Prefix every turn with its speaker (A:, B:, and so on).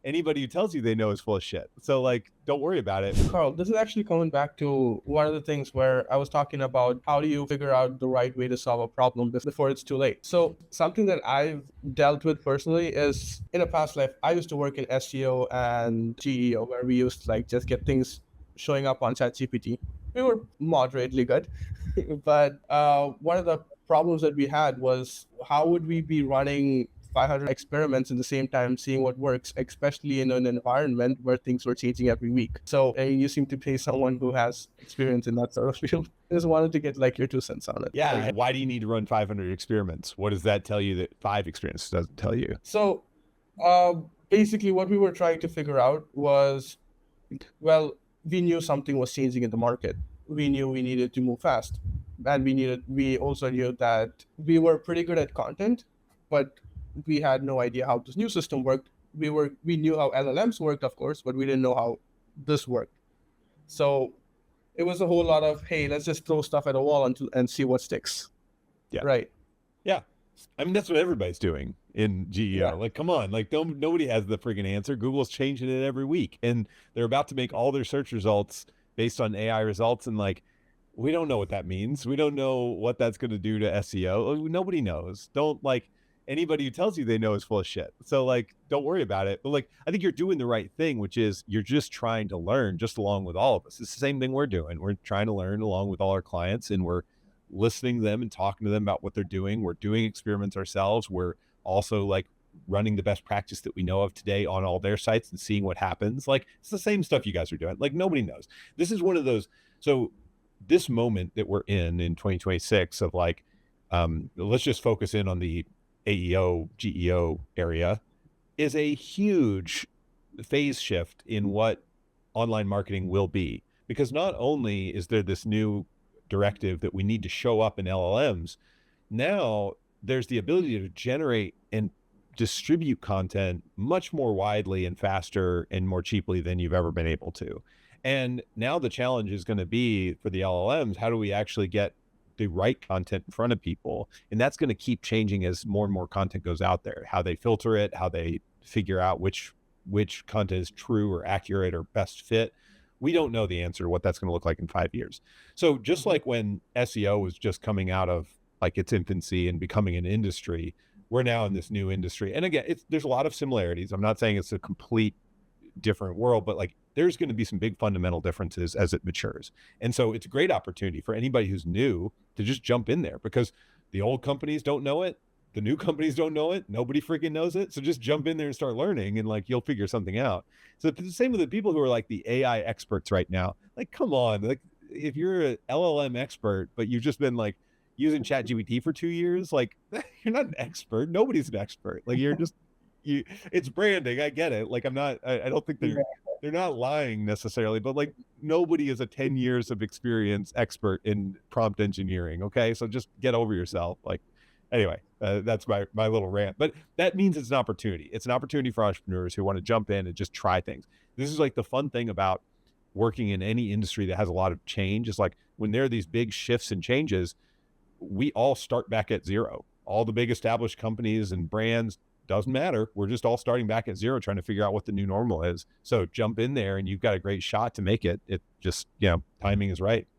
A: anybody who tells you they know is full of shit. So like, don't worry about it.
B: Carl, this is actually coming back to one of the things where I was talking about how do you figure out the right way to solve a problem before it's too late. So something that I've dealt with personally is in a past life, I used to work in SEO and GEO where we used to like just get things showing up on ChatGPT. We were moderately good, but one of the problems that we had was how would we be running 500 experiments in the same time, seeing what works, especially in an environment where things were changing every week. So you seem to be someone who has experience in that sort of field. I just wanted to get like your 2 cents on it.
A: Yeah. Why do you need to run 500 experiments? What does that tell you that 5 experiences doesn't tell you?
B: So basically what we were trying to figure out was, well, we knew something was changing in the market. We knew we needed to move fast. And we also knew that we were pretty good at content, but we had no idea how this new system worked. We knew how LLMs worked, of course, but we didn't know how this worked. So it was a whole lot of, hey, let's just throw stuff at a wall and see what sticks.
A: Yeah.
B: Right.
A: Yeah. I mean, that's what everybody's doing in GEO.
B: Yeah.
A: Like, come on, like nobody has the friggin' answer. Google's changing it every week, and they're about to make all their search results based on AI results. And like, we don't know what that means. We don't know what that's going to do to SEO. Nobody knows. Don't like anybody who tells you they know is full of shit. So like, don't worry about it. But like, I think you're doing the right thing, which is you're just trying to learn just along with all of us. It's the same thing we're doing. We're trying to learn along with all our clients, and we're listening to them and talking to them about what they're doing. We're doing experiments ourselves. We're also like running the best practice that we know of today on all their sites and seeing what happens. Like, it's the same stuff you guys are doing. Like, nobody knows. This is one of those. So this moment that we're in 2026 of like, let's just focus in on the AEO, GEO area, is a huge phase shift in what online marketing will be. Because not only is there this new directive that we need to show up in LLMs, now there's the ability to generate and distribute content much more widely and faster and more cheaply than you've ever been able to. And now the challenge is going to be for the LLMs, how do we actually get the right content in front of people? And that's going to keep changing as more and more content goes out there, how they filter it, how they figure out which content is true or accurate or best fit. We don't know the answer to what that's going to look like in 5 years. So just like when SEO was just coming out of like its infancy and becoming an industry, we're now in this new industry. And again, there's a lot of similarities. I'm not saying it's a complete different world, but like there's going to be some big fundamental differences as it matures. And so it's a great opportunity for anybody who's new to just jump in there, because the old companies don't know it. The new companies don't know it. Nobody freaking knows it. So just jump in there and start learning, and like, you'll figure something out. So it's the same with the people who are like the AI experts right now. Like, come on, like if you're an LLM expert, but you've just been like using ChatGPT for 2 years, like you're not an expert. Nobody's an expert. Like you're just, it's branding. I get it. Like I don't think they're not lying necessarily, but like nobody is a 10 years of experience expert in prompt engineering. Okay. So just get over yourself. Like, anyway, that's my little rant, but that means it's an opportunity. It's an opportunity for entrepreneurs who want to jump in and just try things. This is like the fun thing about working in any industry that has a lot of change, is like when there are these big shifts and changes, we all start back at zero. All the big established companies and brands, doesn't matter. We're just all starting back at zero, trying to figure out what the new normal is. So jump in there and you've got a great shot to make it. It just, timing is right.